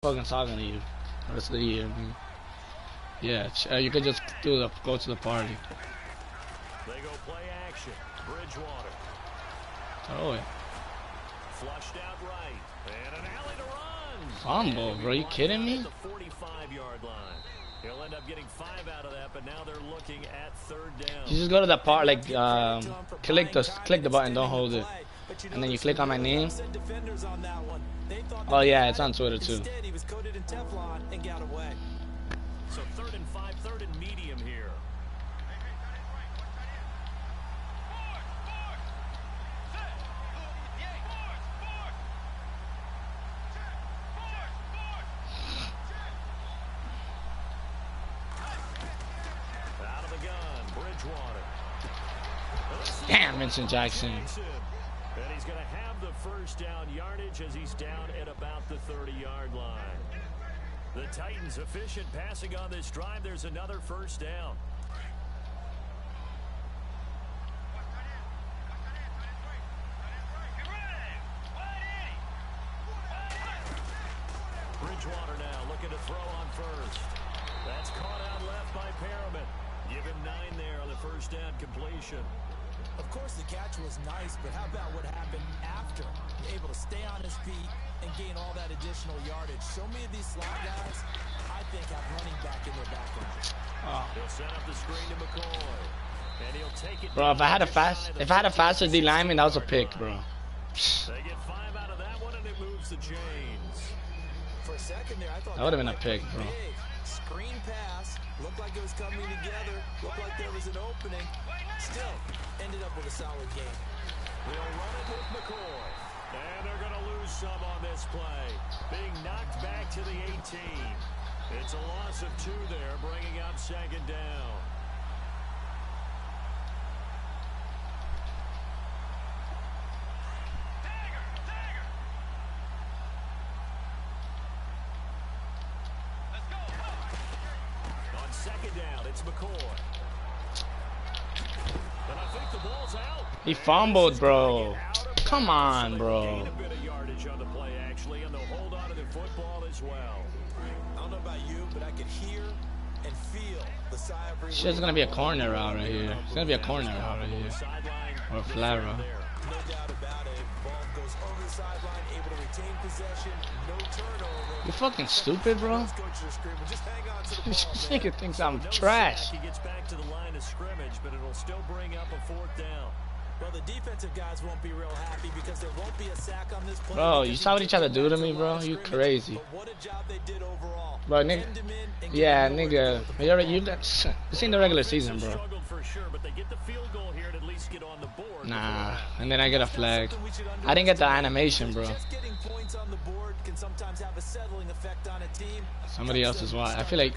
fucking talking to you the rest of the year. Yeah, you could just go to the party. They go play action. Bridgewater. Oh yeah. Flushed out right. And an alley to run. Fumble, bro. You kidding me? The 45-yard line. He'll end up getting 5 out of that, but now they're looking at third down. You just go to the part, like click the button, don't hold it, and then you click on my name. Oh yeah, it's on Twitter too. So 3rd and 5, 3rd and medium here. Out of the gun, Bridgewater. Damn, Vincent Jackson. And he's going to have the first down yardage as he's down at about the 30-yard line. The Titans efficient passing on this drive. There's another first down. Bridgewater now looking to throw on first. That's caught out left by Perriman. Give him 9 there on the first down completion. Of course, the catch was nice, but how about what happened after? Able to stay on his feet and gain all that additional yardage. So many of these slot guys, I think, have running back in their background. He'll set up the screen to McCoy, and he'll take it. Bro, if I had a faster D lineman, that was a pick, bro. They get 5 out of that one, and it moves the chains. For a second there, I thought that would have been a pick, bro. Screen pass, looked like it was coming together, looked like there was an opening. Still, ended up with a solid game. They'll run it with McCoy. And they're going to lose some on this play. Being knocked back to the 18. It's a loss of 2 there, bringing up 2nd down. On 2nd down, it's McCoy. And I think the ball's out. He fumbled, bro. Come on, bro. Gain a bit of yardage on the play, actually, and they'll hold on to the football as well. I don't know about you, but I could hear and feel the sigh of relief. Shit's gonna be a corner out right here. It's gonna be a corner out right here. Or a flat route. No doubt about it. Ball goes over the sideline, able to retain possession, no turnover. You fucking stupid, bro. Just hang on to the ball, This nigga thinks I'm trash. He gets back to the line of scrimmage, but it'll still bring up a 4th down. Well, the defensive guys won't be real happy because there won't be a sack on this play. Bro, you saw what he tried to do to me, bro? You crazy. But what a job they did overall. Bro, nigga. Yeah, nigga. This ain't the regular season, bro. Struggled for sure, but they get the field goal here and at least get on the board. Nah, and then I get a flag. I didn't get the animation, bro. Just getting points on the board can sometimes have a settling effect on a team. Somebody else is why. I feel like.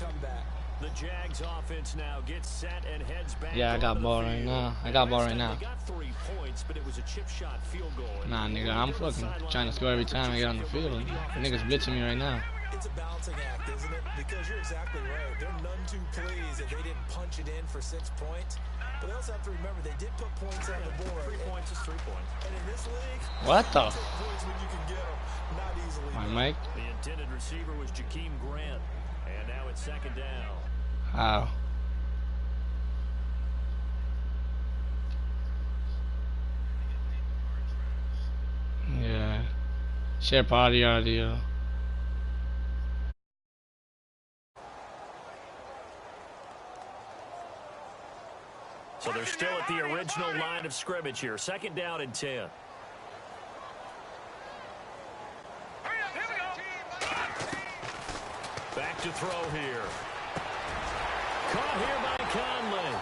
The Jags offense now gets set and heads back. Yeah, I got ball right now. I got ball right now. They got 3 points, but it was a chip shot field goal. Nah, nigga, I'm fucking trying to score every time I get on the field. The nigga's blitzing me right now. It's a balancing act, isn't it? Because you're exactly right. There are none too pleased that they didn't punch it in for 6 points. But they also have to remember they did put points on the board. 3 points is 3 points. And in this league, What the? points when you can get them, not easily. My mic? The intended receiver was Jakeem Grant, and now it's 2nd down. How? Yeah. Share party audio. So they're still at the original line of scrimmage here. 2nd down and 10. Back to throw here. Caught here by Conley.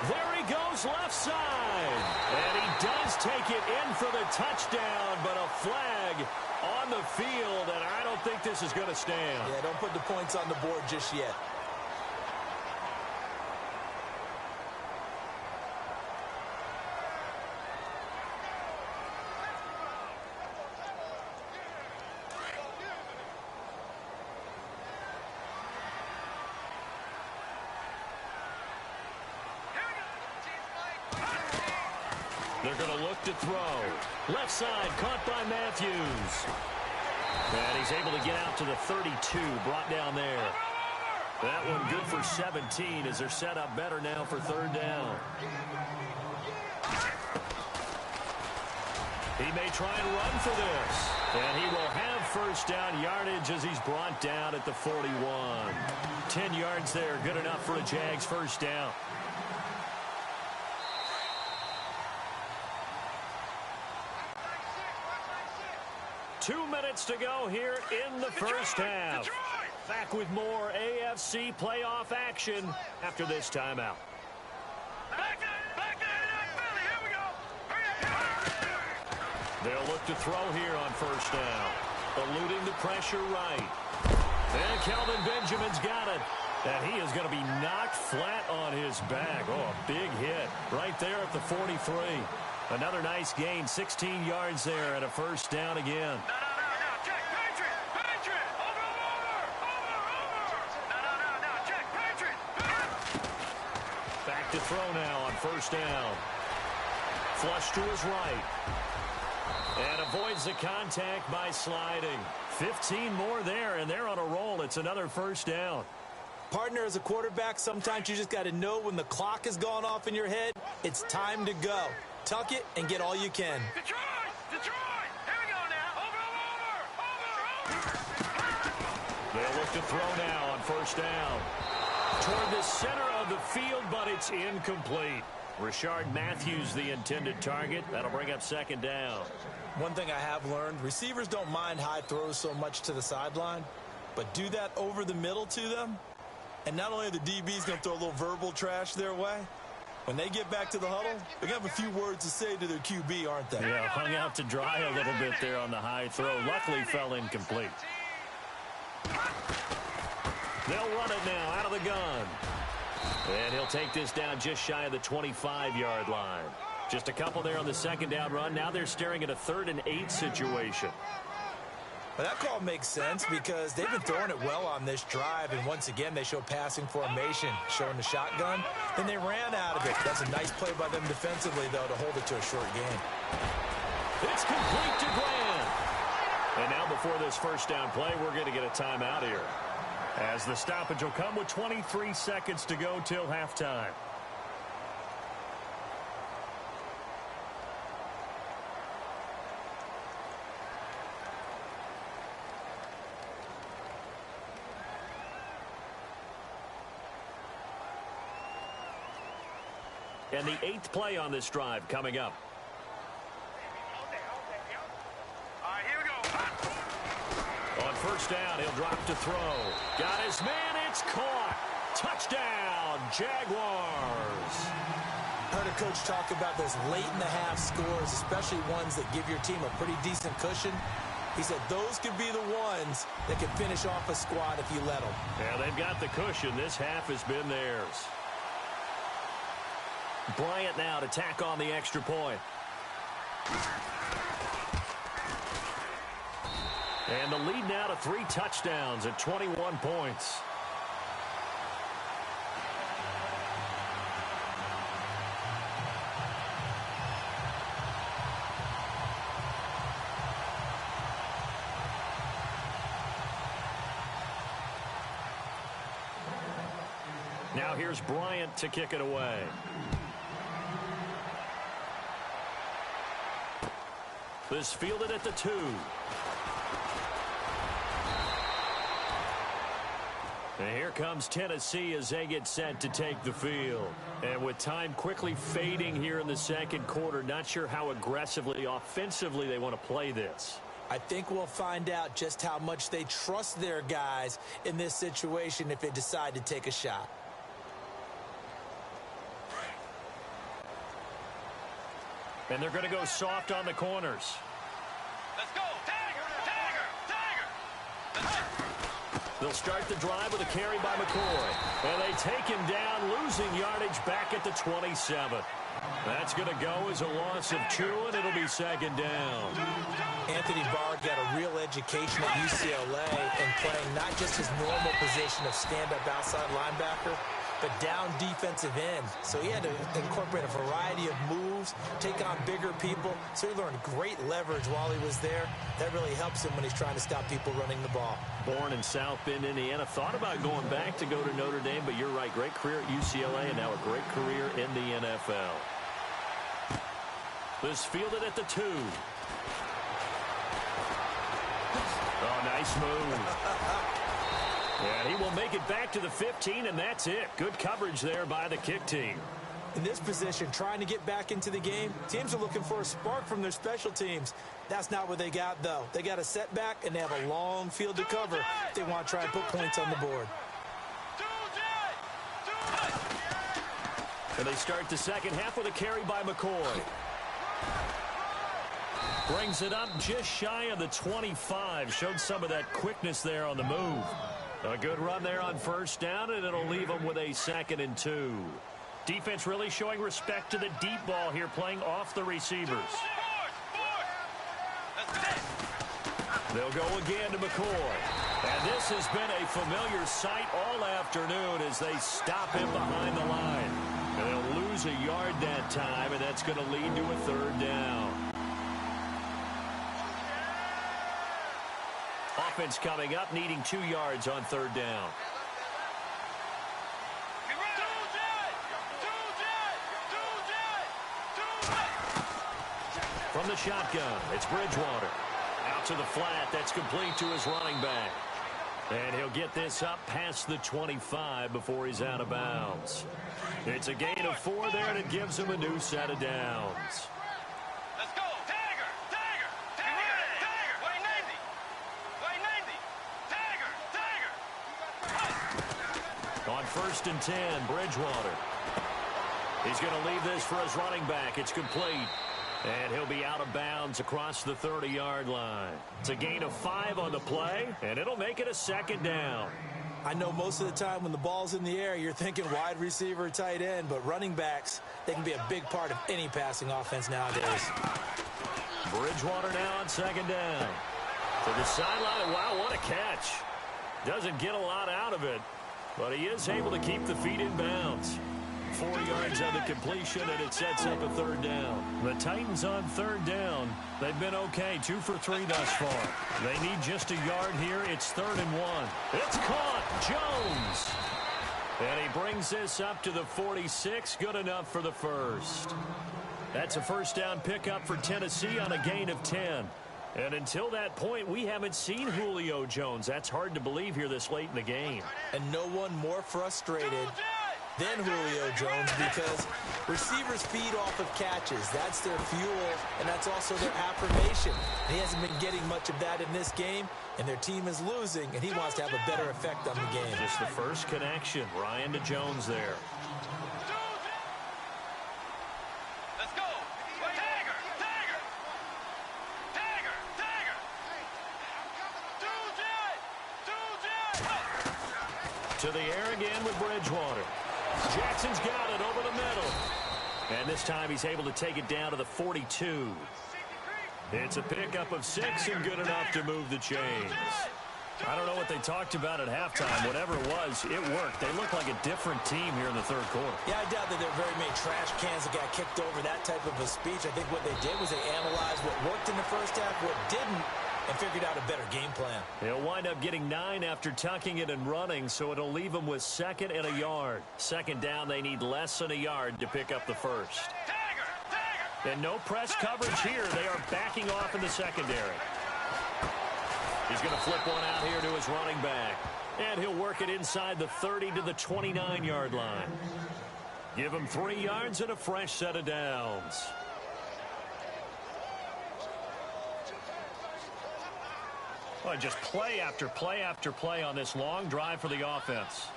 There he goes left side. And he does take it in for the touchdown, but a flag on the field, and I don't think this is going to stand. Yeah, don't put the points on the board just yet. They're they're going to look to throw. Left side, caught by Matthews. And he's able to get out to the 32, brought down there. That one good for 17 as they're set up better now for third down. He may try and run for this. And he will have first down yardage as he's brought down at the 41. 10 yards there, good enough for a Jags first down. Two minutes to go here in the first half. Back with more AFC playoff action after this timeout. They'll look to throw here on first down. Eluding the pressure right. And Kelvin Benjamin's got it. And he is going to be knocked flat on his back. Oh, a big hit right there at the 43. Another nice gain, 16 yards there and a first down again. Back to throw now on first down. Flush to his right. And avoids the contact by sliding. 15 more there, and they're on a roll. It's another first down. Partner, as a quarterback, sometimes you just got to know when the clock has gone off in your head, it's time to go. Tuck it and get all you can. Detroit! Here we go now. Over. They'll look to throw now on first down. Toward the center of the field, but it's incomplete. Rashard Matthews, the intended target. That'll bring up second down. One thing I have learned, receivers don't mind high throws so much to the sideline, but do that over the middle to them, and not only are the DBs going to throw a little verbal trash their way, when they get back to the huddle, they're going to have a few words to say to their QB, aren't they? Yeah, hung out to dry a little bit there on the high throw. Luckily fell incomplete. They'll run it now out of the gun. And he'll take this down just shy of the 25-yard line. Just a couple there on the second down run. Now they're staring at a 3rd and 8 situation. Well, that call makes sense because they've been throwing it well on this drive, and once again they show passing formation, showing the shotgun. Then they ran out of it. That's a nice play by them defensively, though, to hold it to a short game. It's complete to Grant. And now before this first down play, we're going to get a timeout here, as the stoppage will come with 23 seconds to go till halftime. And the 8th play on this drive coming up. On first down, he'll drop to throw. Got his man, it's caught. Touchdown, Jaguars. Heard a coach talk about those late in the half scores, especially ones that give your team a pretty decent cushion. He said those could be the ones that can finish off a squad if you let them. Yeah, they've got the cushion. This half has been theirs. Bryant now to tack on the extra point. And the lead now to 3 touchdowns at 21 points. Now here's Bryant to kick it away. This fielded at the 2. And here comes Tennessee as they get set to take the field. And with time quickly fading here in the second quarter, not sure how aggressively, offensively they want to play this. I think we'll find out just how much they trust their guys in this situation if they decide to take a shot. And they're going to go soft on the corners. Let's go. Tiger. They'll start the drive with a carry by McCoy. And they take him down, losing yardage back at the 27. That's going to go as a loss of 2, and it'll be second down. Anthony Barr got a real education at UCLA and playing not just his normal position of stand-up outside linebacker, but down defensive end. So he had to incorporate a variety of moves, take on bigger people. So he learned great leverage while he was there. That really helps him when he's trying to stop people running the ball. Born in South Bend, Indiana. Thought about going back to go to Notre Dame, but you're right. Great career at UCLA and now a great career in the NFL. This fielded at the 2. Oh, nice move. And he will make it back to the 15, and that's it. Good coverage there by the kick team. In this position, trying to get back into the game, teams are looking for a spark from their special teams. That's not what they got, though. They got a setback, and they have a long field to cover if they want to try and put points on the board. And they start the second half with a carry by McCoy. Brings it up just shy of the 25. Showed some of that quickness there on the move. A good run there on first down, and it'll leave them with a 2nd and 2. Defense really showing respect to the deep ball here, playing off the receivers. They'll go again to McCoy. And this has been a familiar sight all afternoon as they stop him behind the line. And they'll lose a yard that time, and that's going to lead to a 3rd down. Offense coming up, needing 2 yards on 3rd down. From the shotgun, it's Bridgewater. Out to the flat, that's complete to his running back. And he'll get this up past the 25 before he's out of bounds. It's a gain of 4 there, and it gives him a new set of downs. Let's go, Tiger! Tiger! Tiger! Tiger! Wayne Navy! Wayne Navy! Tiger! Tiger! On 1st and 10, Bridgewater. He's going to leave this for his running back. It's complete. And he'll be out of bounds across the 30-yard line. It's a gain of 5 on the play, and it'll make it a 2nd down. I know most of the time when the ball's in the air, you're thinking wide receiver, tight end, but running backs, they can be a big part of any passing offense nowadays. Bridgewater now on 2nd down. To the sideline. Wow, what a catch. Doesn't get a lot out of it, but he is able to keep the feet in bounds. 4 yards on the completion, and it sets up a 3rd down. The Titans on 3rd down. They've been okay, 2 for 3 thus far. They need just a yard here. It's 3rd and 1. It's caught. Jones. And he brings this up to the 46. Good enough for the 1st. That's a 1st down pickup for Tennessee on a gain of 10. And until that point, we haven't seen Julio Jones. That's hard to believe here this late in the game. And no one more frustrated than Julio Jones, because receivers feed off of catches. That's their fuel, and that's also their affirmation. And he hasn't been getting much of that in this game, and their team is losing, and he wants to have a better effect on the game. Just the first connection. Ryan to Jones there. Let's go! Tiger! Tiger! Tiger! Tiger! To the air again with Bridgewater. Jackson's got it over the middle. And this time he's able to take it down to the 42. It's a pickup of 6 and good enough to move the chains. I don't know what they talked about at halftime. Whatever it was, it worked. They look like a different team here in the 3rd quarter. Yeah, I doubt that there are very many trash cans that got kicked over that type of a speech. I think what they did was they analyzed what worked in the first half, what didn't, and figured out a better game plan. They'll wind up getting 9 after tucking it and running, so it'll leave them with 2nd and a yard. 2nd down, they need less than a yard to pick up the 1st. And no press coverage here. They are backing off in the secondary. He's going to flip one out here to his running back. And he'll work it inside the 30 to the 29-yard line. Give him 3 yards and a fresh set of downs. Well, just play after play after play on this long drive for the offense.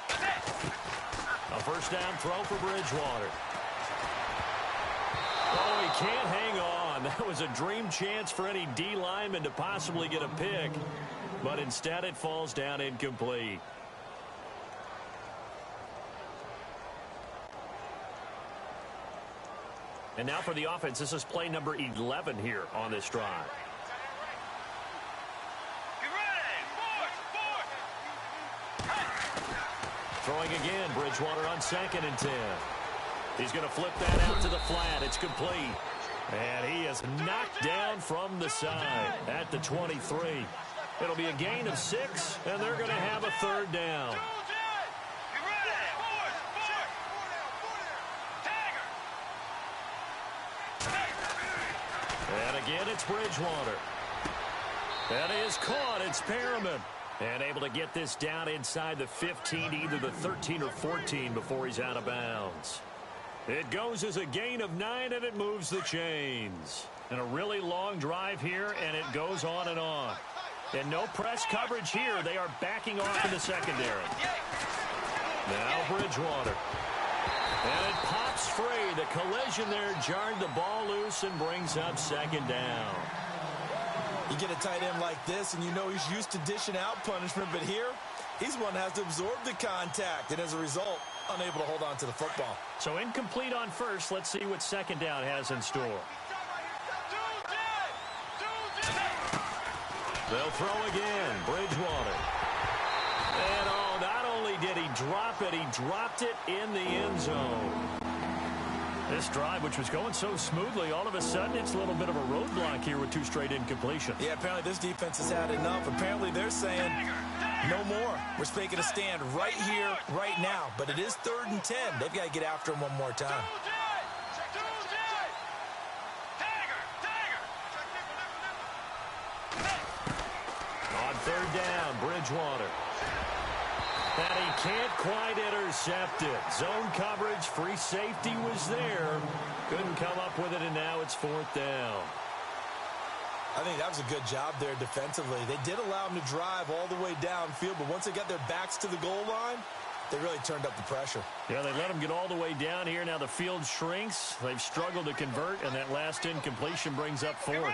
A 1st down throw for Bridgewater. Oh, he can't hang on. That was a dream chance for any D lineman to possibly get a pick, but instead it falls down incomplete. And now for the offense, this is play number 11 here on this drive. Throwing again, Bridgewater on 2nd and 10. He's going to flip that out to the flat. It's complete. And he is knocked down from the side at the 23. It'll be a gain of 6, and they're going to have a 3rd down. And again, it's Bridgewater. That is caught. It's Perriman. And able to get this down inside the 15, either the 13 or 14 before he's out of bounds. It goes as a gain of 9, and it moves the chains. And a really long drive here, and it goes on and on. And no press coverage here. They are backing off in the secondary. Now Bridgewater. And it pops free. The collision there jarred the ball loose and brings up 2nd down. You get a tight end like this, and you know he's used to dishing out punishment, but here, he's one that has to absorb the contact, and as a result, unable to hold on to the football. So incomplete on 1st. Let's see what 2nd down has in store. They'll throw again. Bridgewater. And not only did he drop it, he dropped it in the end zone. This drive, which was going so smoothly, all of a sudden it's a little bit of a roadblock here with 2 straight incompletions. Yeah, apparently this defense has had enough. Apparently they're saying no more. We're making a stand right here, right now. But it is 3rd and 10. They've got to get after him one more time. On 3rd down, Bridgewater. And he can't quite intercept it. Zone coverage, free safety was there. Couldn't come up with it, and now it's 4th down. I think that was a good job there defensively. They did allow him to drive all the way downfield, but once they got their backs to the goal line, they really turned up the pressure. Yeah, they let him get all the way down here. Now the field shrinks. They've struggled to convert, and that last incompletion brings up 4th.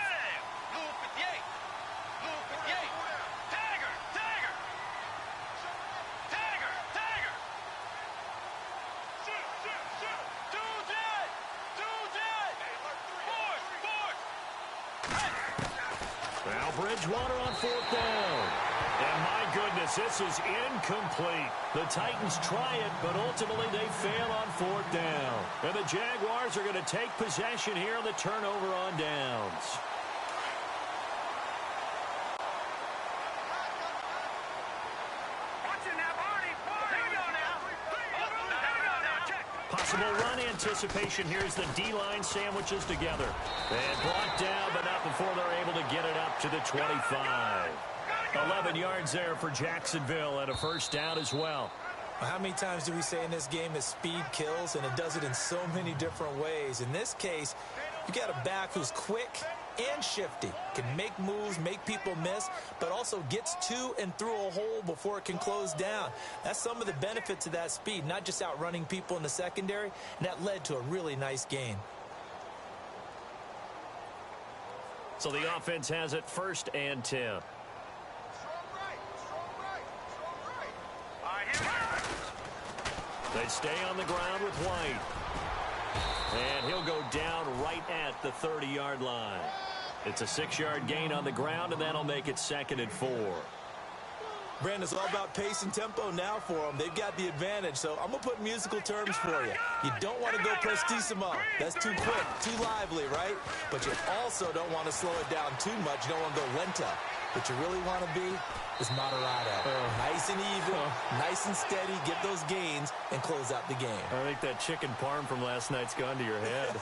Now Bridgewater on 4th down. And my goodness, this is incomplete. The Titans try it, but ultimately they fail on 4th down. And the Jaguars are going to take possession here on the turnover on downs. Possible run anticipation here as the D-line sandwiches together. And brought down, but not before they're able to get it up to the 25. 11 yards there for Jacksonville and a 1st down as well. How many times do we say in this game that speed kills, and it does it in so many different ways? In this case, you got a back who's quick and shifty, can make moves, make people miss, but also gets to and through a hole before it can close down. That's some of the benefits of that speed, not just outrunning people in the secondary, and that led to a really nice gain. So the offense has it 1st and 10. They stay on the ground with White. And he'll go down right at the 30-yard line. It's a 6-yard gain on the ground, and that'll make it 2nd and 4. Brandon, it's all about pace and tempo now for them. They've got the advantage, so I'm going to put musical terms for you. You don't want to go prestissimo. That's too quick, too lively, right? But you also don't want to slow it down too much. You don't want to go lento. What you really want to be is moderado. Nice and even, nice and steady, get those gains, and close out the game. I think that chicken parm from last night's gone to your head.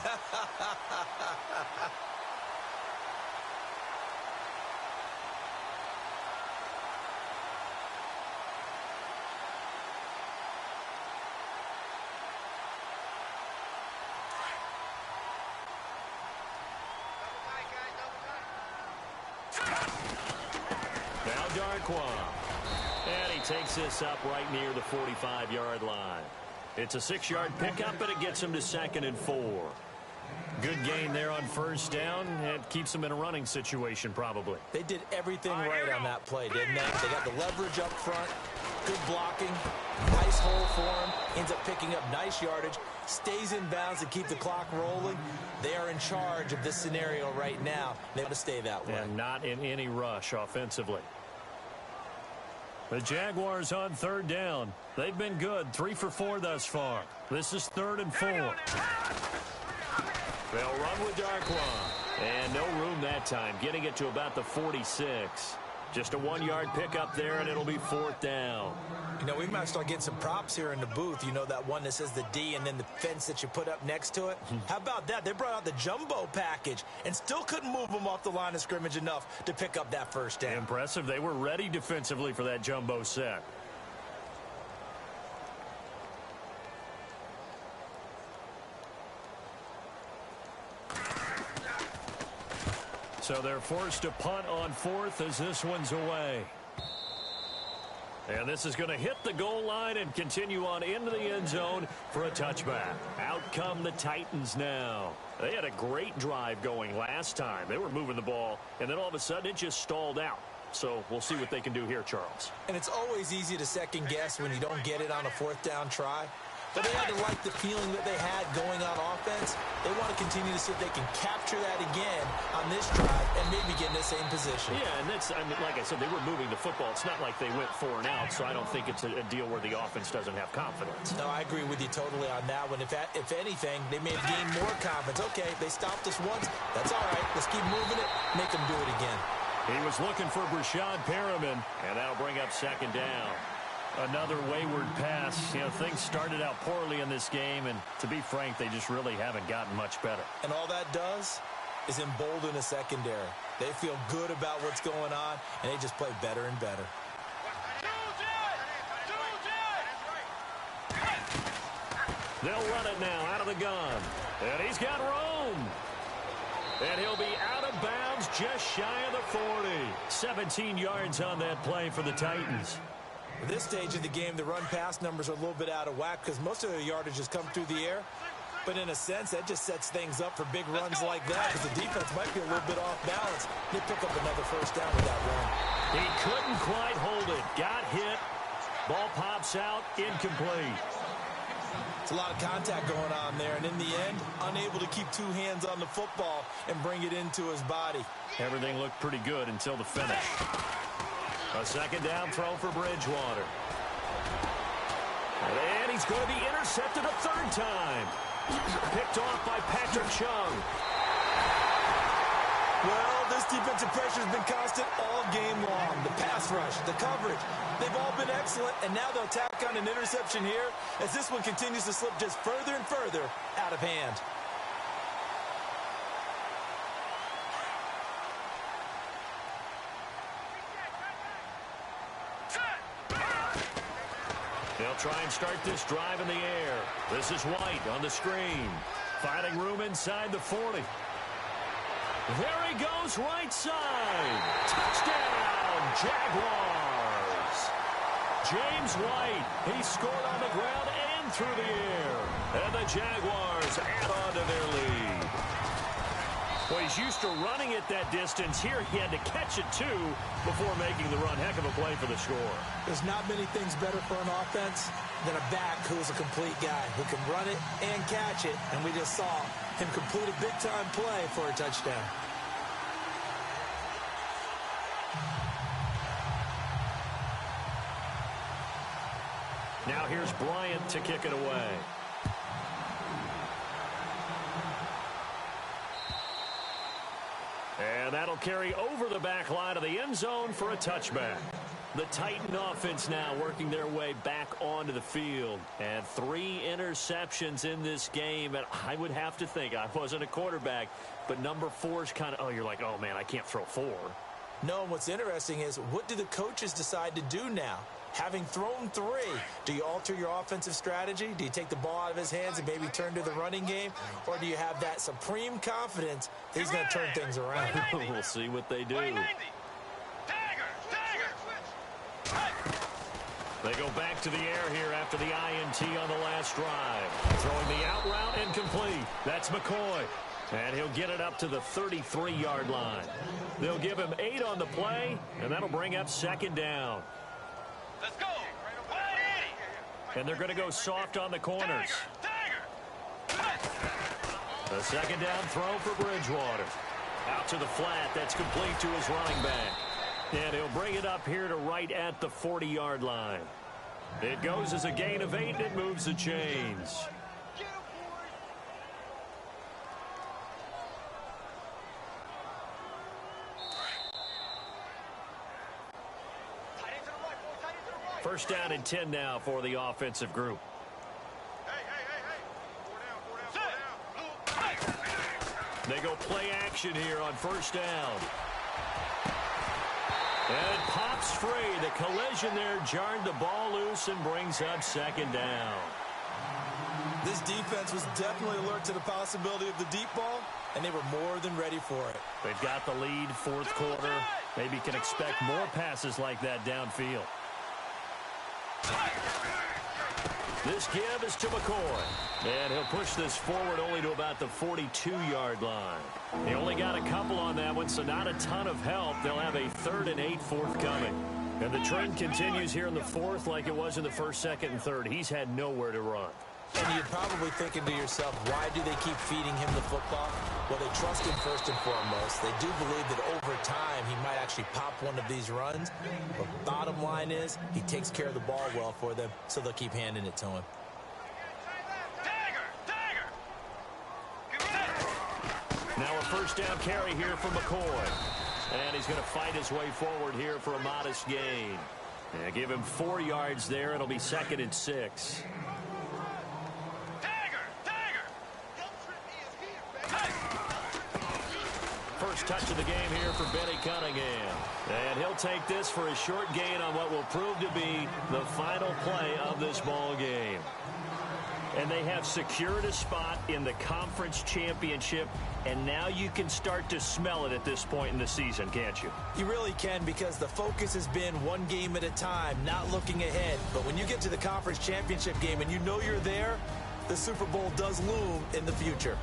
Now Darkwa. And he takes this up right near the 45-yard line. It's a 6-yard pickup, but it gets him to 2nd and 4. Good gain there on 1st down. It keeps them in a running situation, probably. They did everything right on that play, didn't they? They got the leverage up front, good blocking, nice hole for him, ends up picking up nice yardage, stays in bounds to keep the clock rolling. They are in charge of this scenario right now. They want to stay that way. And not in any rush offensively. The Jaguars on third down. They've been good, 3 for 4 thus far. This is 3rd and 4. They'll run with Darkwa. And no room that time, getting it to about the 46. Just a 1-yard pickup there, and it'll be 4th down. You know, we might start getting some props here in the booth. You know, that one that says the D and then the fence that you put up next to it? How about that? They brought out the jumbo package and still couldn't move them off the line of scrimmage enough to pick up that first down. Impressive. They were ready defensively for that jumbo set. So they're forced to punt on 4th as this one's away. And this is going to hit the goal line and continue on into the end zone for a touchback. Out come the Titans now. They had a great drive going last time. They were moving the ball, and then all of a sudden it just stalled out. So we'll see what they can do here, Charles. And it's always easy to second guess when you don't get it on a 4th down try. But they had to like the feeling that they had going on offense. They want to continue to see if they can capture that again on this drive and maybe get in the same position. Yeah, and that's, I mean, like I said, they were moving the football. It's not like they went 4 and out, so I don't think it's a deal where the offense doesn't have confidence. No, I agree with you totally on that one. If anything, they may have gained more confidence. Okay, they stopped us once. That's all right. Let's keep moving it. Make them do it again. He was looking for Brashad Perriman, and that'll bring up 2nd down. Another wayward pass. You know, things started out poorly in this game, and to be frank, they just really haven't gotten much better. And all that does is embolden a secondary. They feel good about what's going on, and they just play better and better. They'll run it now out of the gun. And he's got room. And he'll be out of bounds just shy of the 40. 17 yards on that play for the Titans. At this stage of the game, the run-pass numbers are a little bit out of whack because most of their yardage has come through the air. But in a sense, that just sets things up for big runs like that because the defense might be a little bit off balance. They pick up another first down with that run. He couldn't quite hold it. Got hit. Ball pops out. Incomplete. It's a lot of contact going on there, and in the end, unable to keep 2 hands on the football and bring it into his body. Everything looked pretty good until the finish. A 2nd down throw for Bridgewater. And he's going to be intercepted a 3rd time. Picked off by Patrick Chung. Well, this defensive pressure has been constant all game long. The pass rush, the coverage, they've all been excellent, and now they'll tack on an interception here as this one continues to slip just further and further out of hand. They'll try and start this drive in the air. This is White on the screen. Finding room inside the 40. There he goes, right side. Touchdown, Jaguars. James White, he scored on the ground and through the air. And the Jaguars add on to their lead. Well, he's used to running it that distance. Here he had to catch it, too, before making the run. Heck of a play for the score. There's not many things better for an offense than a back who's a complete guy who can run it and catch it. And we just saw him complete a big-time play for a touchdown. Now here's Bryant to kick it away. And that'll carry over the back line of the end zone for a touchback. The Titan offense now working their way back onto the field. And 3 interceptions in this game. And I would have to think, I wasn't a quarterback, but number 4 is kind of, oh, you're like, oh, man, I can't throw 4. No, what's interesting is what do the coaches decide to do now? Having thrown 3, do you alter your offensive strategy? Do you take the ball out of his hands and maybe turn to the running game? Or do you have that supreme confidence that he's going to turn things around? We'll see what they do. They go back to the air here after the INT on the last drive. Throwing the out route incomplete. That's McCoy. And he'll get it up to the 33-yard line. They'll give him 8 on the play, and that'll bring up 2nd down. Let's go. 180. And they're going to go soft on the corners. The 2nd down throw for Bridgewater. Out to the flat. That's complete to his running back. And he'll bring it up here to right at the 40-yard line. It goes as a gain of 8, and it moves the chains. First down and 10 now for the offensive group. They go play action here on first down. And it pops free. The collision there jarred the ball loose and brings up second down. This defense was definitely alert to the possibility of the deep ball, and they were more than ready for it. They've got the lead, fourth quarter. Maybe can expect more passes like that downfield. This give is to McCoy. And he'll push this forward only to about the 42-yard line. He only got a couple on that one, so not a ton of help. They'll have a 3rd and 8 forthcoming. And the trend continues here in the fourth like it was in the first, second, and third. He's had nowhere to run. And you're probably thinking to yourself, why do they keep feeding him the football? Well, they trust him first and foremost. They do believe that over time he might actually pop one of these runs. But bottom line is he takes care of the ball well for them, so they'll keep handing it to him. Now a first down carry here for McCoy. And he's going to fight his way forward here for a modest gain. And give him 4 yards there. It'll be 2nd and 6. First touch of the game here for Benny Cunningham. And he'll take this for a short gain on what will prove to be the final play of this ball game. And they have secured a spot in the conference championship, and now you can start to smell it at this point in the season, can't you? You really can, because the focus has been one game at a time, not looking ahead. But when you get to the conference championship game and you know you're there, the Super Bowl does loom in the future.